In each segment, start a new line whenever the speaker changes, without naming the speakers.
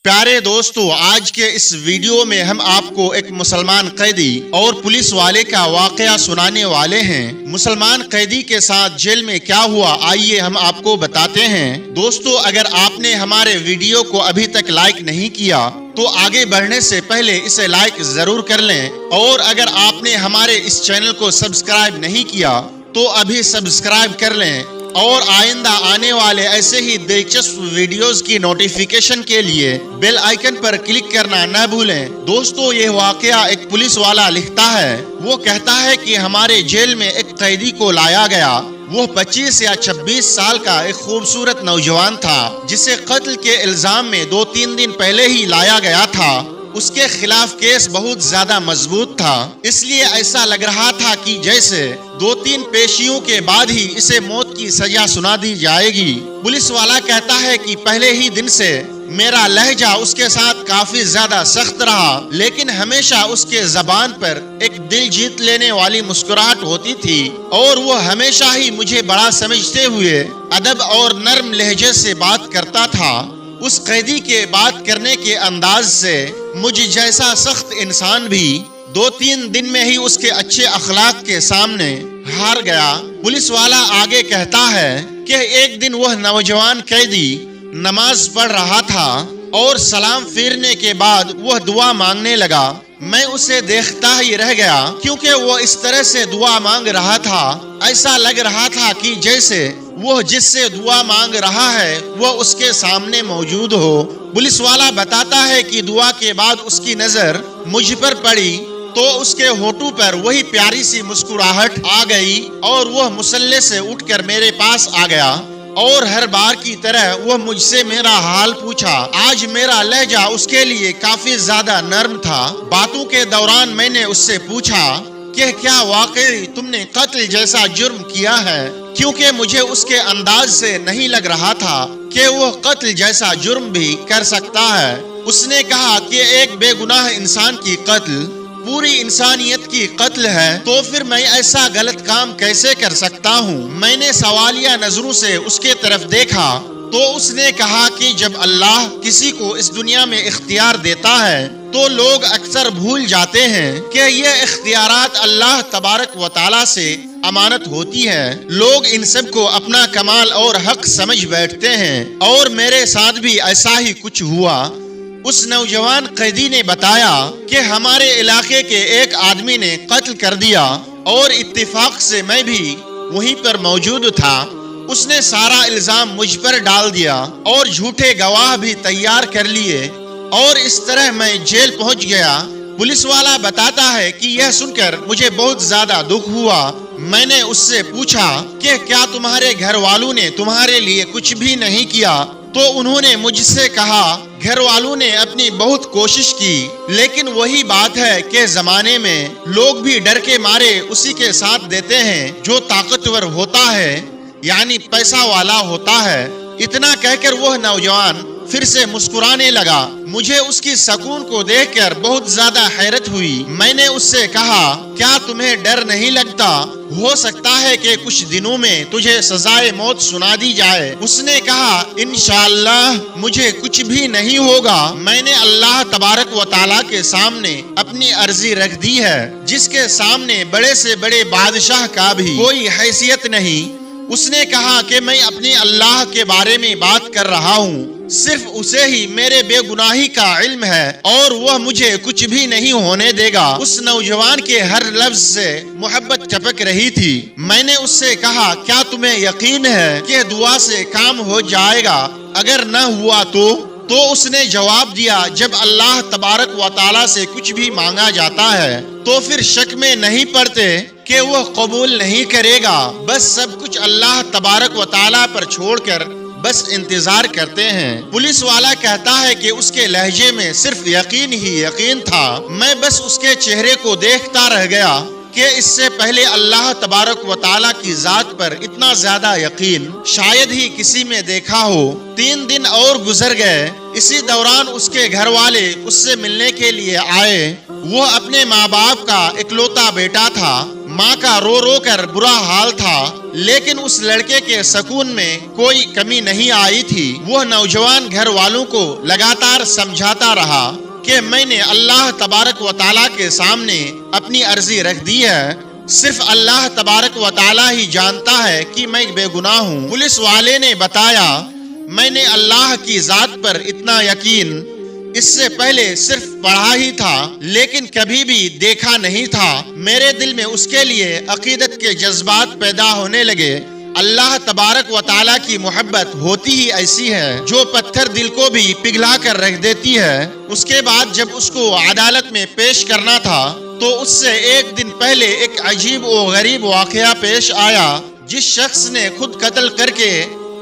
प्यारे दोस्तों, आज के इस वीडियो में हम आपको एक मुसलमान कैदी और पुलिस वाले का वाकया सुनाने वाले हैं। मुसलमान कैदी के साथ जेल में क्या हुआ, आइए हम आपको बताते हैं। दोस्तों, अगर आपने हमारे वीडियो को अभी तक लाइक नहीं किया तो आगे बढ़ने से पहले इसे लाइक जरूर कर लें, और अगर आपने हमारे इस चैनल को सब्सक्राइब नहीं किया तो अभी सब्सक्राइब कर लें, और आइंदा आने वाले ऐसे ही दिलचस्प वीडियोस की नोटिफिकेशन के लिए बेल आइकन पर क्लिक करना न भूलें। दोस्तों, ये वाकया एक पुलिस वाला लिखता है। वो कहता है कि हमारे जेल में एक कैदी को लाया गया। वो 25 या 26 साल का एक खूबसूरत नौजवान था, जिसे कत्ल के इल्जाम में 2-3 दिन पहले ही लाया गया था। उसके खिलाफ केस बहुत ज्यादा मजबूत था, इसलिए ऐसा लग रहा था कि जैसे 2-3 पेशियों के बाद ही इसे मौत की सजा सुना दी जाएगी। पुलिस वाला कहता है कि पहले ही दिन से मेरा लहजा उसके साथ काफी ज्यादा सख्त रहा, लेकिन हमेशा उसके जबान पर एक दिल जीत लेने वाली मुस्कुराहट होती थी, और वो हमेशा ही मुझे बड़ा समझते हुए अदब और नर्म लहजे से बात करता था। उस कैदी के बात करने के अंदाज से मुझ जैसा सख्त इंसान भी 2-3 दिन में ही उसके अच्छे अखलाक के सामने हार गया। पुलिस वाला आगे कहता है कि एक दिन वह नौजवान कैदी नमाज पढ़ रहा था और सलाम फेरने के बाद वह दुआ मांगने लगा। मैं उसे देखता ही रह गया, क्योंकि वो इस तरह से दुआ मांग रहा था, ऐसा लग रहा था कि जैसे वो जिससे दुआ मांग रहा है वो उसके सामने मौजूद हो। पुलिस वाला बताता है कि दुआ के बाद उसकी नजर मुझ पर पड़ी तो उसके होठों पर वही प्यारी सी मुस्कुराहट आ गई, और वह मुसल्ले से उठकर मेरे पास आ गया, और हर बार की तरह वह मुझसे मेरा हाल पूछा। आज मेरा लहजा उसके लिए काफी ज्यादा नर्म था। बातों के दौरान मैंने उससे पूछा कि क्या वाकई तुमने कत्ल जैसा जुर्म किया है, क्योंकि मुझे उसके अंदाज से नहीं लग रहा था कि वो कत्ल जैसा जुर्म भी कर सकता है। उसने कहा कि एक बेगुनाह इंसान की कत्ल पूरी इंसानियत की कत्ल है, तो फिर मैं ऐसा गलत काम कैसे कर सकता हूँ। मैंने सवालिया नजरों से उसके तरफ देखा तो उसने कहा कि जब अल्लाह किसी को इस दुनिया में इख्तियार देता है तो लोग अक्सर भूल जाते हैं कि ये इख्तियारात अल्लाह तबारक व तआला से अमानत होती है। लोग इन सब को अपना कमाल और हक समझ बैठते हैं, और मेरे साथ भी ऐसा ही कुछ हुआ। उस नौजवान कैदी ने बताया कि हमारे इलाके के एक आदमी ने कत्ल कर दिया, और इत्तेफाक से मैं भी वहीं पर मौजूद था। उसने सारा इल्जाम मुझ पर डाल दिया और झूठे गवाह भी तैयार कर लिए, और इस तरह मैं जेल पहुंच गया। पुलिस वाला बताता है कि यह सुनकर मुझे बहुत ज्यादा दुख हुआ। मैंने उससे पूछा कि क्या तुम्हारे घर वालों ने तुम्हारे लिए कुछ भी नहीं किया, तो उन्होंने मुझसे कहा घर वालों ने अपनी बहुत कोशिश की, लेकिन वही बात है कि जमाने में लोग भी डर के मारे उसी के साथ देते हैं जो ताकतवर होता है, यानी पैसा वाला होता है। इतना कहकर वह नौजवान फिर से मुस्कुराने लगा। मुझे उसकी सुकून को देखकर बहुत ज्यादा हैरत हुई। मैंने उससे कहा, क्या तुम्हें डर नहीं लगता? हो सकता है कि कुछ दिनों में तुझे सजाए मौत सुना दी जाए। उसने कहा, इंशाअल्लाह मुझे कुछ भी नहीं होगा। मैंने अल्लाह तबारक व तआला के सामने अपनी अर्जी रख दी है, जिसके सामने बड़े से बड़े बादशाह का भी कोई हैसियत नहीं। उसने कहा कि मैं अपने अल्लाह के बारे में बात कर रहा हूँ, सिर्फ उसे ही मेरे बेगुनाही का इल्म है, और वह मुझे कुछ भी नहीं होने देगा। उस नौजवान के हर लफ्ज से मोहब्बत टपक रही थी। मैंने उससे कहा, क्या तुम्हें यकीन है कि दुआ से काम हो जाएगा? अगर न हुआ तो उसने जवाब दिया, जब अल्लाह तबारक व तआला से कुछ भी मांगा जाता है तो फिर शक में नहीं पड़ते कि वह कबूल नहीं करेगा। बस सब कुछ अल्लाह तबारक व तआला पर छोड़कर बस इंतजार करते हैं। पुलिस वाला कहता है कि उसके लहजे में सिर्फ यकीन ही यकीन था। मैं बस उसके चेहरे को देखता रह गया कि इससे पहले अल्लाह तबारक व तआला की जात पर इतना ज्यादा यकीन शायद ही किसी में देखा हो। 3 दिन और गुजर गए। इसी दौरान उसके घर वाले उससे मिलने के लिए आए। वो अपने माँ बाप का इकलौता बेटा था। माँ का रो रो कर बुरा हाल था। لیکن اس لڑکے کے سکون میں کوئی کمی نہیں آئی تھی۔ وہ نوجوان گھر والوں کو لگاتار سمجھاتا رہا کہ میں نے اللہ تبارک و تعالیٰ کے سامنے اپنی عرضی رکھ دی ہے، صرف اللہ تبارک و تعالیٰ ہی جانتا ہے کہ میں بے گناہ ہوں۔ پولیس والے نے بتایا، میں نے اللہ کی ذات پر اتنا یقین اس سے پہلے صرف پڑھا ہی تھا، لیکن کبھی بھی دیکھا نہیں تھا۔ میرے دل میں اس کے لیے عقیدت کے جذبات پیدا ہونے لگے۔ اللہ تبارک و تعالیٰ کی محبت ہوتی ہی ایسی ہے جو پتھر دل کو بھی پگھلا کر رکھ دیتی ہے۔ اس کے بعد جب اس کو عدالت میں پیش کرنا تھا تو اس سے ایک دن پہلے ایک عجیب و غریب واقعہ پیش آیا۔ جس شخص نے خود قتل کر کے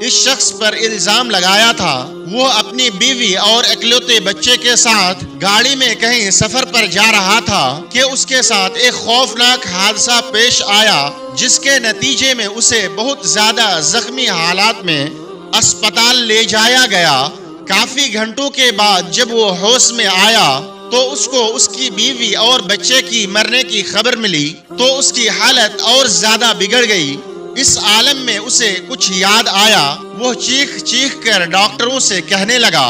اس شخص پر الزام لگایا تھا، وہ اپنی بیوی اور اکلوتے بچے کے ساتھ گاڑی میں کہیں سفر پر جا رہا تھا کہ اس کے ساتھ ایک خوفناک حادثہ پیش آیا، جس کے نتیجے میں اسے بہت زیادہ زخمی حالات میں اسپتال لے جایا گیا۔ کافی گھنٹوں کے بعد جب وہ ہوش میں آیا تو اس کو اس کی بیوی اور بچے کی مرنے کی خبر ملی تو اس کی حالت اور زیادہ بگڑ گئی۔ اس عالم میں اسے کچھ یاد آیا۔ وہ چیخ چیخ کر ڈاکٹروں سے کہنے لگا،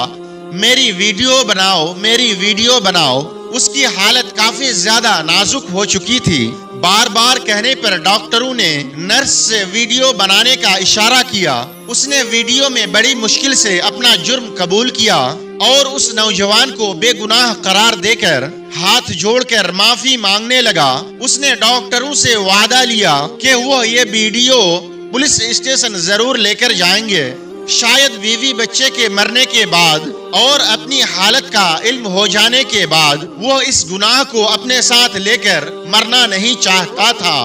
میری ویڈیو بناؤ، میری ویڈیو بناؤ۔ اس کی حالت کافی زیادہ نازک ہو چکی تھی۔ بار بار کہنے پر ڈاکٹروں نے نرس سے ویڈیو بنانے کا اشارہ کیا۔ اس نے ویڈیو میں بڑی مشکل سے اپنا جرم قبول کیا اور اس نوجوان کو بے گناہ قرار دے کر ہاتھ جوڑ کر معافی مانگنے لگا۔ اس نے ڈاکٹروں سے وعدہ لیا کہ وہ یہ ویڈیو پولیس اسٹیشن ضرور لے کر جائیں گے۔ شاید بیوی بچے کے مرنے کے بعد اور اپنی حالت کا علم ہو جانے کے بعد وہ اس گناہ کو اپنے ساتھ لے کر مرنا نہیں چاہتا تھا۔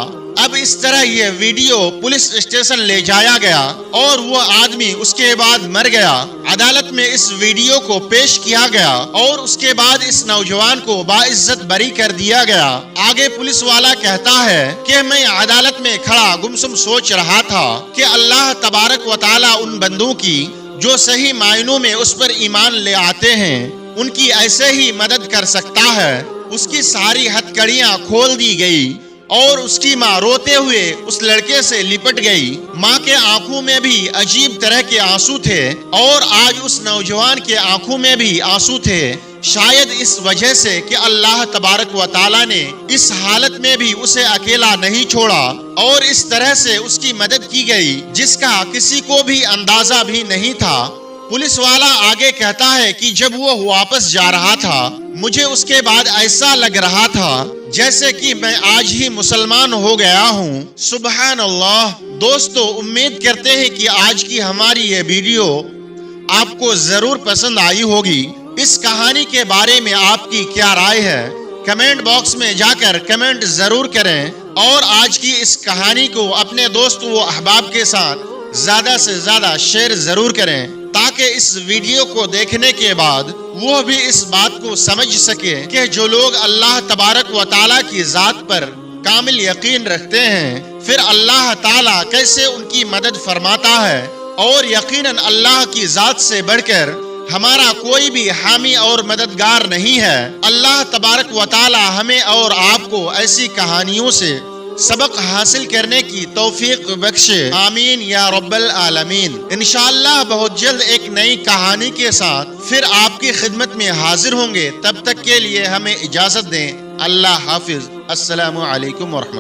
اب اس طرح یہ ویڈیو پولیس اسٹیشن لے جایا گیا اور وہ آدمی اس کے بعد مر گیا۔ عدالت میں اس ویڈیو کو پیش کیا گیا اور اس کے بعد اس نوجوان کو باعزت بری کر دیا گیا۔ آگے پولیس والا کہتا ہے کہ میں عدالت میں کھڑا گمسم سوچ رہا تھا کہ اللہ تبارک و تعالیٰ ان بندوں کی جو صحیح معنوں میں اس پر ایمان لے آتے ہیں ان کی ایسے ہی مدد کر سکتا ہے۔ اس کی ساری ہتھکڑیاں کھول دی گئی اور اس کی ماں روتے ہوئے اس لڑکے سے لپٹ گئی۔ ماں کے آنکھوں میں بھی عجیب طرح کے آنسو تھے اور آج اس نوجوان کے آنکھوں میں بھی آنسو تھے، شاید اس وجہ سے کہ اللہ تبارک و تعالیٰ نے اس حالت میں بھی اسے اکیلا نہیں چھوڑا اور اس طرح سے اس کی مدد کی گئی جس کا کسی کو بھی اندازہ بھی نہیں تھا۔ پولیس والا آگے کہتا ہے کہ جب وہ واپس جا رہا تھا مجھے اس کے بعد ایسا لگ رہا تھا جیسے کہ میں آج ہی مسلمان ہو گیا ہوں۔ سبحان اللہ۔ دوستو، امید کرتے ہیں کہ آج کی ہماری یہ ویڈیو آپ کو ضرور پسند آئی ہوگی۔ اس کہانی کے بارے میں آپ کی کیا رائے ہے؟ کمنٹ باکس میں جا کر کمنٹ ضرور کریں اور آج کی اس کہانی کو اپنے دوست و احباب کے ساتھ زیادہ سے زیادہ شیئر ضرور کریں تاکہ اس ویڈیو کو دیکھنے کے بعد وہ بھی اس بات کو سمجھ سکے کہ جو لوگ اللہ تبارک و تعالیٰ کی ذات پر کامل یقین رکھتے ہیں پھر اللہ تعالیٰ کیسے ان کی مدد فرماتا ہے، اور یقیناً اللہ کی ذات سے بڑھ کر ہمارا کوئی بھی حامی اور مددگار نہیں ہے۔ اللہ تبارک و تعالیٰ ہمیں اور آپ کو ایسی کہانیوں سے سبق حاصل کرنے کی توفیق بخشے، آمین یا رب العالمین۔ انشاءاللہ بہت جلد ایک نئی کہانی کے ساتھ پھر آپ کی خدمت میں حاضر ہوں گے، تب تک کے لیے ہمیں اجازت دیں۔ اللہ حافظ۔ السلام علیکم ورحمۃ اللہ۔